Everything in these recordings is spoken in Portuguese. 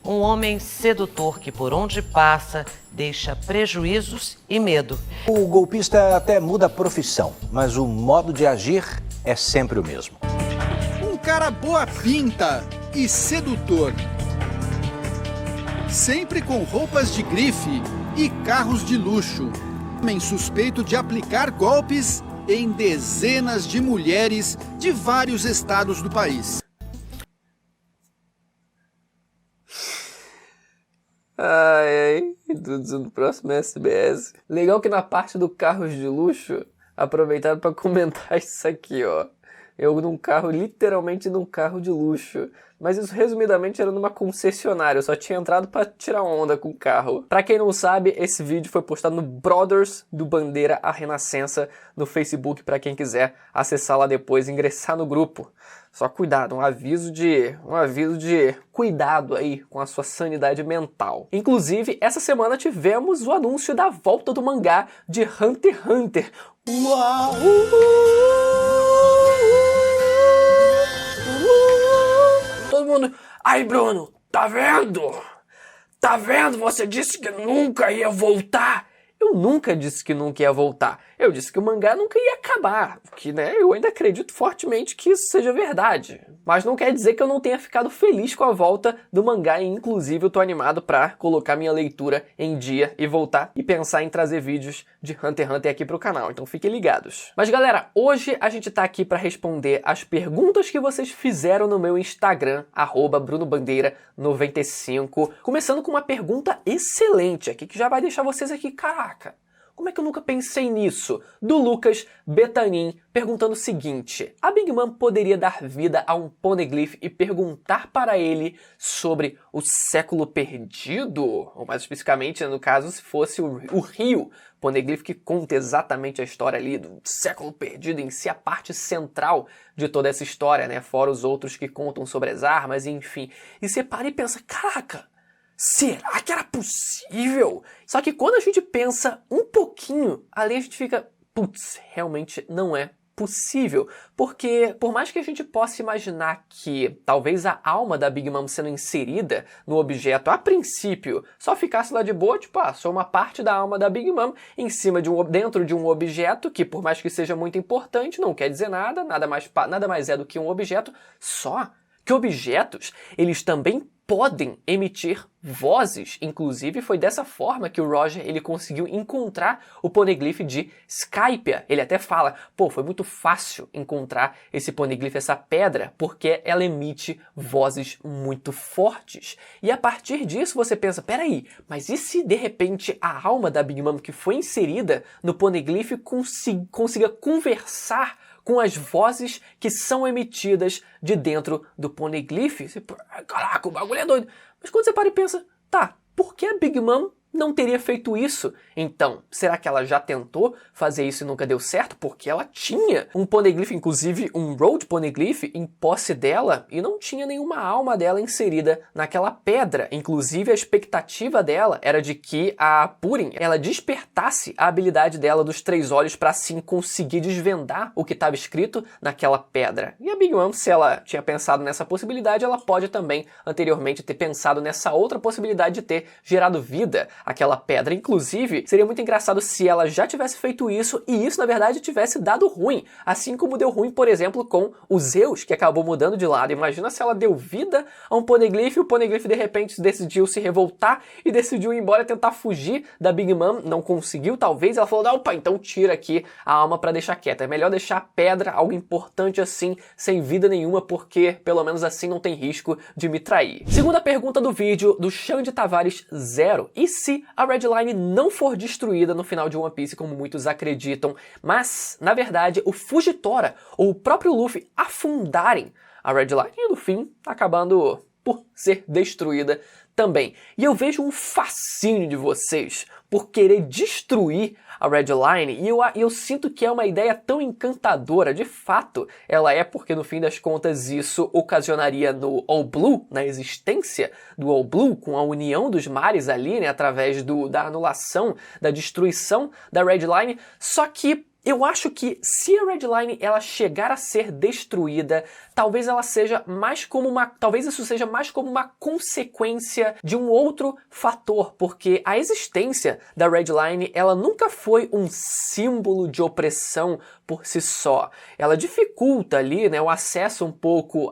Um homem sedutor que por onde passa deixa prejuízos e medo. O golpista até muda a profissão, mas o modo de agir é sempre o mesmo. Um cara boa pinta e sedutor. Sempre com roupas de grife e carros de luxo. Homem suspeito de aplicar golpes em dezenas de mulheres de vários estados do país. Ai, introduzindo o próximo SBS. Legal que na parte do carros de luxo, aproveitaram para comentar isso aqui, ó. Eu num carro, literalmente num carro de luxo. Mas isso resumidamente era numa concessionária, eu só tinha entrado para tirar onda com o carro. Pra quem não sabe, esse vídeo foi postado no Brothers do Bandeira A Renascença no Facebook, para quem quiser acessar lá depois e ingressar no grupo. Só cuidado, um aviso de cuidado aí com a sua sanidade mental. Inclusive, essa semana tivemos o anúncio da volta do mangá de Hunter x Hunter. Uau! Todo mundo, ai Bruno, tá vendo? Tá vendo? Você disse que nunca ia voltar. Eu nunca disse que nunca ia voltar. Eu disse que o mangá nunca ia acabar. Que, né, eu ainda acredito fortemente que isso seja verdade. Mas não quer dizer que eu não tenha ficado feliz com a volta do mangá. E inclusive eu tô animado pra colocar minha leitura em dia e voltar e pensar em trazer vídeos de Hunter x Hunter aqui pro canal. Então fiquem ligados. Mas galera, hoje a gente tá aqui pra responder as perguntas que vocês fizeram no meu Instagram, @BrunoBandeira95. Começando com uma pergunta excelente aqui, que já vai deixar vocês aqui, caraca. Como é que eu nunca pensei nisso? Do Lucas Betanin, perguntando o seguinte: a Big Mom poderia dar vida a um Poneglyph e perguntar para ele sobre o século perdido? Ou mais especificamente, no caso, se fosse o Rio Poneglyph, que conta exatamente a história ali do século perdido em si, a parte central de toda essa história, né? Fora os outros que contam sobre as armas, enfim. E você para e pensa, caraca, será que era possível? Só que quando a gente pensa um pouquinho, ali a gente fica, putz, realmente não é possível. Porque por mais que a gente possa imaginar que talvez a alma da Big Mom sendo inserida no objeto, a princípio, só ficasse lá de boa, tipo, só uma parte da alma da Big Mom em cima de dentro de um objeto, que por mais que seja muito importante, não quer dizer nada, nada mais é do que um objeto, só que objetos, eles também podem emitir vozes. Inclusive, foi dessa forma que o Roger ele conseguiu encontrar o Poneglyph de Skypiea. Ele até fala, pô, foi muito fácil encontrar esse Poneglyph, essa pedra, porque ela emite vozes muito fortes. E a partir disso você pensa, peraí, mas e se de repente a alma da Big Mom que foi inserida no Poneglyph consiga conversar com as vozes que são emitidas de dentro do Poneglyph? Caraca, o bagulho é doido. Mas quando você para e pensa, tá, por que a Big Mom não teria feito isso? Então, será que ela já tentou fazer isso e nunca deu certo? Porque ela tinha um Poneglyph, inclusive um Road Poneglyph, em posse dela, e não tinha nenhuma alma dela inserida naquela pedra. Inclusive, a expectativa dela era de que a Purim, ela despertasse a habilidade dela dos 3 olhos para assim conseguir desvendar o que estava escrito naquela pedra. E a Big Mom, se ela tinha pensado nessa possibilidade, ela pode também, anteriormente, ter pensado nessa outra possibilidade de ter gerado vida aquela pedra. Inclusive, seria muito engraçado se ela já tivesse feito isso e isso, na verdade, tivesse dado ruim. Assim como deu ruim, por exemplo, com o Zeus, que acabou mudando de lado. Imagina se ela deu vida a um Poneglyph e o Poneglyph, de repente, decidiu se revoltar e decidiu ir embora tentar fugir da Big Mom. Não conseguiu, talvez. Ela falou, opa, então tira aqui a alma pra deixar quieta. É melhor deixar a pedra, algo importante assim, sem vida nenhuma, porque, pelo menos assim, não tem risco de me trair. Segunda pergunta do vídeo, do Xande Tavares 0. E se a Red Line não for destruída no final de One Piece, como muitos acreditam, mas, na verdade, o Fujitora ou o próprio Luffy afundarem a Red Line e, no fim, acabando por ser destruída também. E eu vejo um fascínio de vocês por querer destruir a Red Line, e eu sinto que é uma ideia tão encantadora. De fato, ela é, porque no fim das contas isso ocasionaria no All Blue, na existência do All Blue, com a união dos mares ali, né, através da anulação, da destruição da Red Line. Só que Eu acho que se a Red Line ela chegar a ser destruída, talvez isso seja mais como uma consequência de um outro fator, porque a existência da Red Line ela nunca foi um símbolo de opressão por si só. Ela dificulta ali, né, o acesso um pouco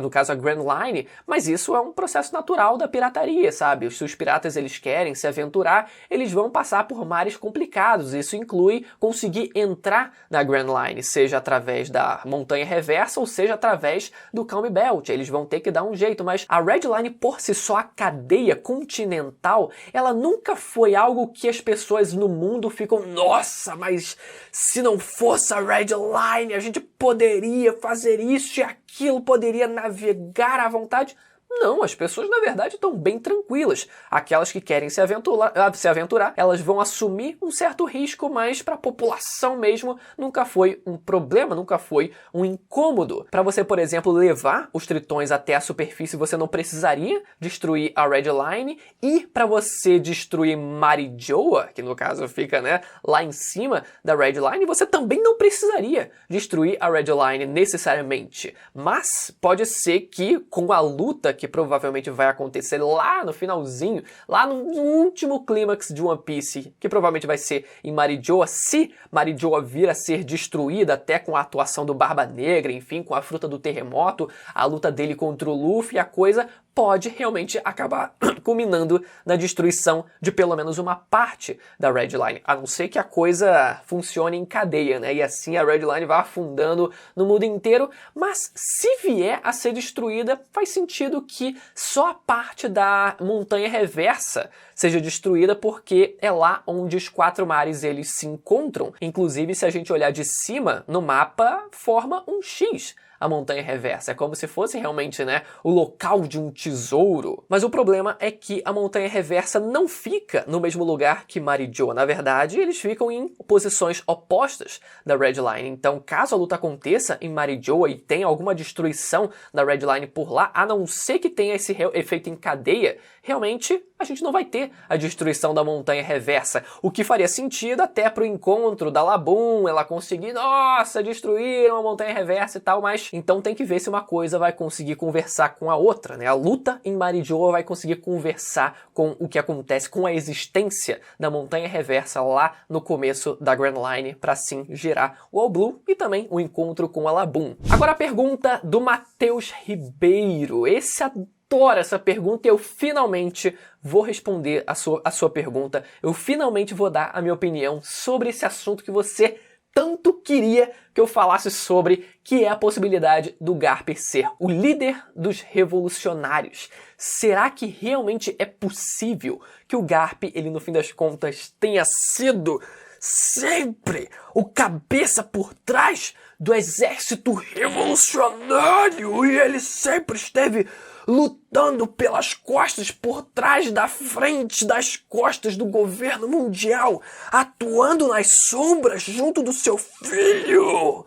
no caso a Grand Line, mas isso é um processo natural da pirataria, sabe? Se os piratas eles querem se aventurar, eles vão passar por mares complicados. Isso inclui conseguir entrar na Grand Line, seja através da montanha reversa ou seja através do Calm Belt. Eles vão ter que dar um jeito, mas a Red Line por si só, a cadeia continental, ela nunca foi algo que as pessoas no mundo ficam, nossa, mas se não fosse a Red Line, a gente poderia fazer isso e aquilo, poderia navegar à vontade. Não, as pessoas na verdade estão bem tranquilas. Aquelas que querem se aventurar, elas vão assumir um certo risco, mas para a população mesmo nunca foi um problema, nunca foi um incômodo. Para você, por exemplo, levar os tritões até a superfície, você não precisaria destruir a Red Line, e para você destruir Marijoa, que no caso fica, né, lá em cima da Red Line, você também não precisaria destruir a Red Line necessariamente. Mas pode ser que com a luta que provavelmente vai acontecer lá no finalzinho, lá no último clímax de One Piece, que provavelmente vai ser em Marijoa, se Marijoa vir a ser destruída, até com a atuação do Barba Negra, enfim, com a fruta do terremoto, a luta dele contra o Luffy, a coisa pode realmente acabar culminando na destruição de pelo menos uma parte da Red Line, a não ser que a coisa funcione em cadeia, né? E assim a Red Line vai afundando no mundo inteiro, mas se vier a ser destruída, faz sentido que só a parte da montanha reversa seja destruída, porque é lá onde os quatro mares eles se encontram. Inclusive, se a gente olhar de cima, no mapa forma um X. A montanha reversa. É como se fosse realmente, né, o local de um tesouro. Mas o problema é que a montanha reversa não fica no mesmo lugar que Marijoa. Na verdade, eles ficam em posições opostas da Red Line. Então, caso a luta aconteça em Marijoa e tenha alguma destruição da Red Line por lá, a não ser que tenha esse efeito em cadeia, realmente a gente não vai ter a destruição da montanha reversa. O que faria sentido até pro encontro da Labum, ela conseguir, nossa, destruíram a montanha reversa e tal, mas então tem que ver se uma coisa vai conseguir conversar com a outra, né? A luta em Marijoa vai conseguir conversar com o que acontece com a existência da montanha reversa lá no começo da Grand Line, para assim gerar o All Blue e também o encontro com a Labum. Agora a pergunta do Matheus Ribeiro. Esse adora essa pergunta e eu finalmente vou responder a sua pergunta. Eu finalmente vou dar a minha opinião sobre esse assunto que você tanto queria que eu falasse sobre, que é a possibilidade do Garp ser o líder dos revolucionários. Será que realmente é possível que o Garp, ele no fim das contas, tenha sido sempre o cabeça por trás do exército revolucionário e ele sempre esteve lutando pelas costas, por trás da frente das costas do governo mundial, atuando nas sombras junto do seu filho?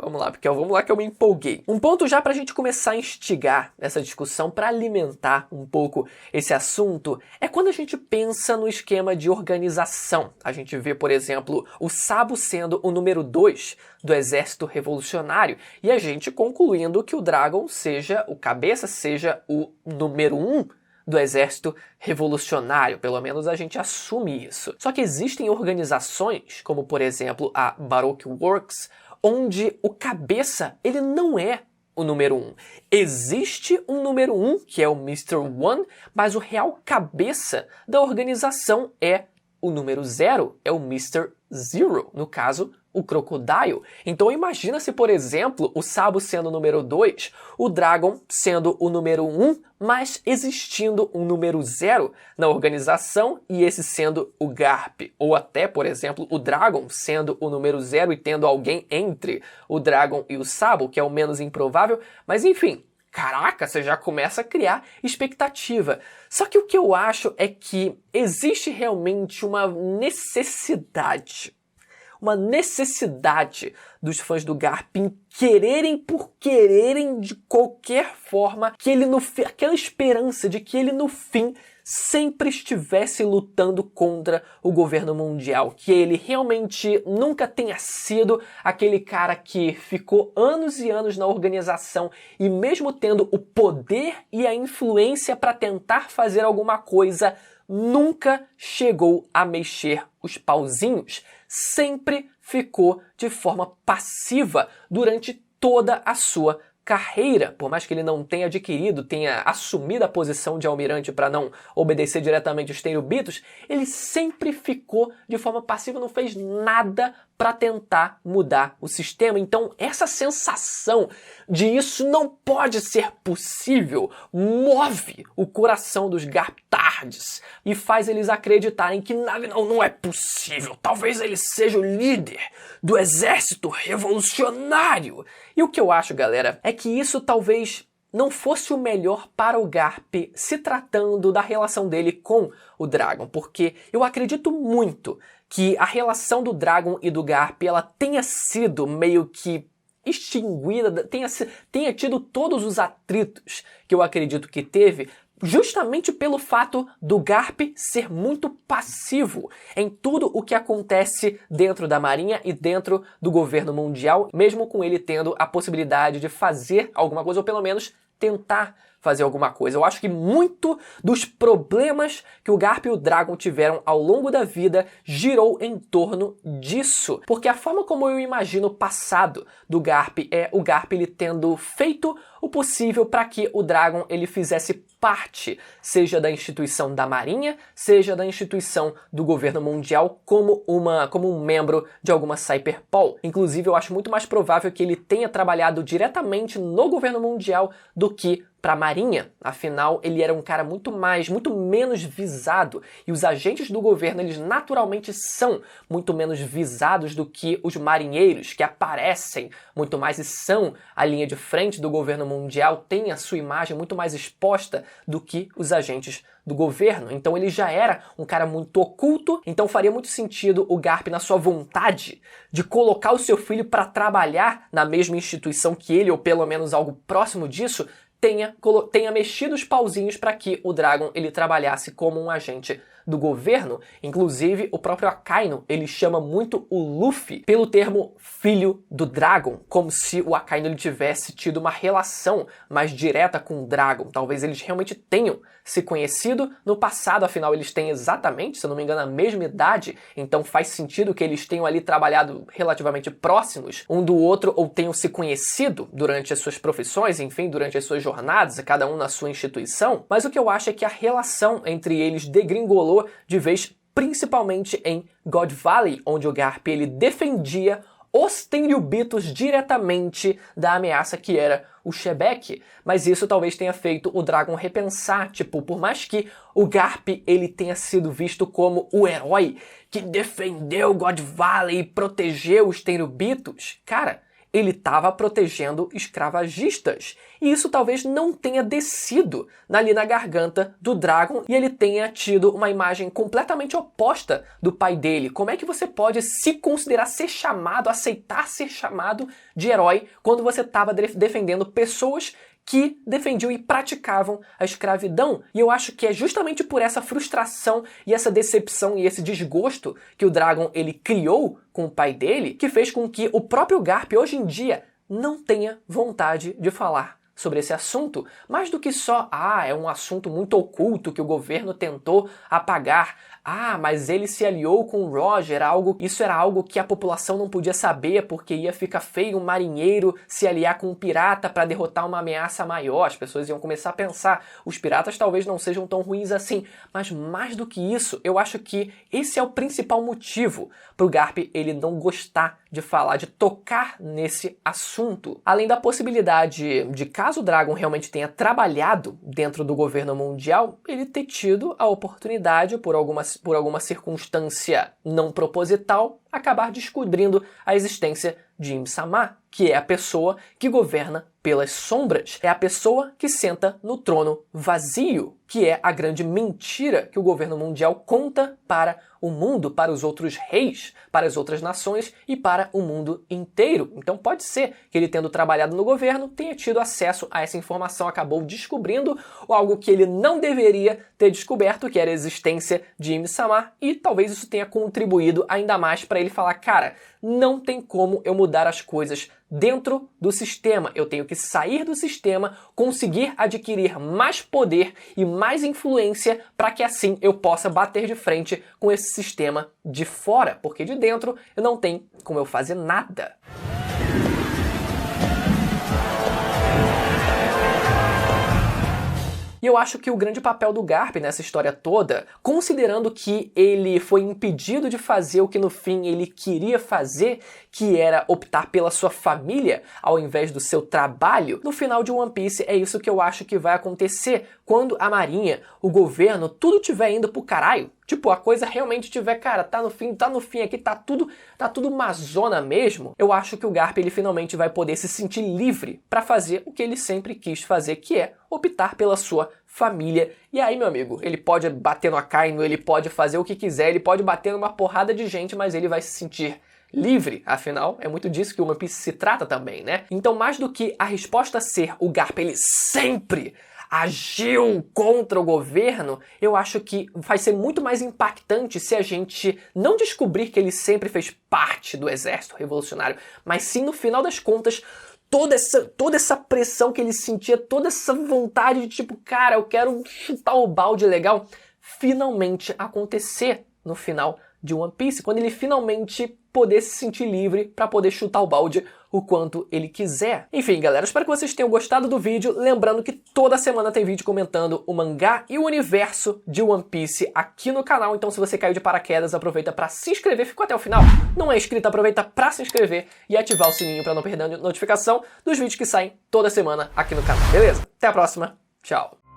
Vamos lá, vamos lá que eu me empolguei. Um ponto já pra gente começar a instigar essa discussão, para alimentar um pouco esse assunto, é quando a gente pensa no esquema de organização. A gente vê, por exemplo, o Sabo sendo o número 2 do exército revolucionário, e a gente concluindo que o Dragon seja, o cabeça seja o número 1 do exército revolucionário, pelo menos a gente assume isso. Só que existem organizações, como por exemplo a Baroque Works, onde o cabeça, ele não é o número 1. Existe um número 1, que é o Mr. One, mas o real cabeça da organização é o número 0, é o Mr. Zero, no caso, o Crocodile. Então imagina se, por exemplo, o Sabo sendo o número 2, o Dragon sendo o número 1, mas existindo um número 0 na organização e esse sendo o Garp. Ou até, por exemplo, o Dragon sendo o número 0 e tendo alguém entre o Dragon e o Sabo, que é o menos improvável, mas enfim. Caraca, você já começa a criar expectativa. Só que o que eu acho é que existe realmente uma necessidade. uma necessidade dos fãs do Garp em quererem de qualquer forma que ele aquela esperança de que ele no fim sempre estivesse lutando contra o governo mundial, que ele realmente nunca tenha sido aquele cara que ficou anos e anos na organização e mesmo tendo o poder e a influência para tentar fazer alguma coisa, nunca chegou a mexer os pauzinhos, sempre ficou de forma passiva durante toda a sua carreira, por mais que ele não tenha assumido a posição de almirante para não obedecer diretamente os tenryubitos, ele sempre ficou de forma passiva, não fez nada para tentar mudar o sistema. Então essa sensação de isso não pode ser possível move o coração dos Garptards e faz eles acreditarem que não é possível, talvez ele seja o líder do exército revolucionário. E o que eu acho, galera, é que isso talvez não fosse o melhor para o Garp se tratando da relação dele com o Dragon, porque eu acredito muito que a relação do Dragon e do Garp ela tenha sido meio que extinguida, tenha tido todos os atritos que eu acredito que teve, justamente pelo fato do Garp ser muito passivo em tudo o que acontece dentro da Marinha e dentro do governo mundial, mesmo com ele tendo a possibilidade de fazer alguma coisa, ou pelo menos tentar fazer alguma coisa. Eu acho que muito dos problemas que o Garp e o Dragon tiveram ao longo da vida girou em torno disso. Porque a forma como eu imagino o passado do Garp é o Garp ele tendo feito o possível para que o Dragon ele fizesse parte, seja da instituição da Marinha, seja da instituição do governo mundial, como um membro de alguma Cyberpol. Inclusive, eu acho muito mais provável que ele tenha trabalhado diretamente no governo mundial do que para a Marinha. Afinal, ele era um cara muito menos visado, e os agentes do governo, eles naturalmente são muito menos visados do que os marinheiros, que aparecem muito mais e são a linha de frente do governo mundial, têm a sua imagem muito mais exposta do que os agentes do governo. Então ele já era um cara muito oculto, então faria muito sentido o Garp, na sua vontade de colocar o seu filho para trabalhar na mesma instituição que ele, ou pelo menos algo próximo disso, tenha mexido os pauzinhos para que o Dragon ele trabalhasse como um agente do governo. Inclusive, o próprio Akainu, ele chama muito o Luffy pelo termo filho do Dragon, como se o Akainu ele tivesse tido uma relação mais direta com o Dragon. Talvez eles realmente tenham se conhecido no passado, afinal eles têm exatamente, se eu não me engano, a mesma idade, então faz sentido que eles tenham ali trabalhado relativamente próximos um do outro, ou tenham se conhecido durante as suas profissões, enfim, durante as suas jornadas, cada um na sua instituição. Mas o que eu acho é que a relação entre eles degringolou de vez, principalmente em God Valley, onde o Garp ele defendia os tenryubitos diretamente da ameaça que era o Shebek. Mas isso talvez tenha feito o Dragon repensar, tipo, por mais que o Garp ele tenha sido visto como o herói que defendeu God Valley e protegeu os tenryubitos, cara, ele estava protegendo escravagistas. E isso talvez não tenha descido ali na garganta do Dragon e ele tenha tido uma imagem completamente oposta do pai dele. Como é que você pode se considerar ser chamado, aceitar ser chamado de herói quando você estava defendendo pessoas que defendiam e praticavam a escravidão? E eu acho que é justamente por essa frustração e essa decepção e esse desgosto que o Dragon ele criou com o pai dele, que fez com que o próprio Garp hoje em dia não tenha vontade de falar sobre esse assunto, mais do que só, é um assunto muito oculto que o governo tentou apagar. Mas ele se aliou com o Roger, isso era algo que a população não podia saber porque ia ficar feio um marinheiro se aliar com um pirata para derrotar uma ameaça maior. As pessoas iam começar a pensar, os piratas talvez não sejam tão ruins assim. Mas mais do que isso, eu acho que esse é o principal motivo para o Garp ele não gostar de falar, de tocar nesse assunto. Além da possibilidade de, caso o Dragon realmente tenha trabalhado dentro do governo mundial, ele ter tido a oportunidade, por alguma circunstância não proposital, acabar descobrindo a existência de Im-sama, que é a pessoa que governa pelas sombras. É a pessoa que senta no trono vazio, que é a grande mentira que o governo mundial conta para o mundo, para os outros reis, para as outras nações e para o mundo inteiro. Então pode ser que ele, tendo trabalhado no governo, tenha tido acesso a essa informação, acabou descobrindo algo que ele não deveria ter descoberto, que era a existência de Im-Samar, e talvez isso tenha contribuído ainda mais para ele falar, cara, não tem como eu mudar as coisas dentro do sistema. Eu tenho que sair do sistema, conseguir adquirir mais poder e mais influência para que assim eu possa bater de frente com esse sistema de fora, porque de dentro eu não tenho como eu fazer nada. E eu acho que o grande papel do Garp nessa história toda, considerando que ele foi impedido de fazer o que no fim ele queria fazer, que era optar pela sua família ao invés do seu trabalho, no final de One Piece é isso que eu acho que vai acontecer quando a marinha, o governo, tudo tiver indo pro caralho. Tipo, a coisa realmente tiver, cara, tá no fim aqui, tá tudo uma zona mesmo. Eu acho que o Garp, ele finalmente vai poder se sentir livre pra fazer o que ele sempre quis fazer, que é optar pela sua família. E aí, meu amigo, ele pode bater no Akainu, ele pode fazer o que quiser, ele pode bater numa porrada de gente, mas ele vai se sentir livre, afinal, é muito disso que o One Piece se trata também, né? Então, mais do que a resposta ser o Garp, ele sempre agiu contra o governo, eu acho que vai ser muito mais impactante se a gente não descobrir que ele sempre fez parte do exército revolucionário, mas sim, no final das contas, toda essa pressão que ele sentia, toda essa vontade de tipo, cara, eu quero chutar o balde legal, finalmente acontecer no final de One Piece, quando ele finalmente poder se sentir livre para poder chutar o balde o quanto ele quiser. Enfim, galera, espero que vocês tenham gostado do vídeo, lembrando que toda semana tem vídeo comentando o mangá e o universo de One Piece aqui no canal, então se você caiu de paraquedas, aproveita para se inscrever, ficou até o final, não é inscrito, aproveita para se inscrever e ativar o sininho para não perder a notificação dos vídeos que saem toda semana aqui no canal, beleza? Até a próxima, tchau!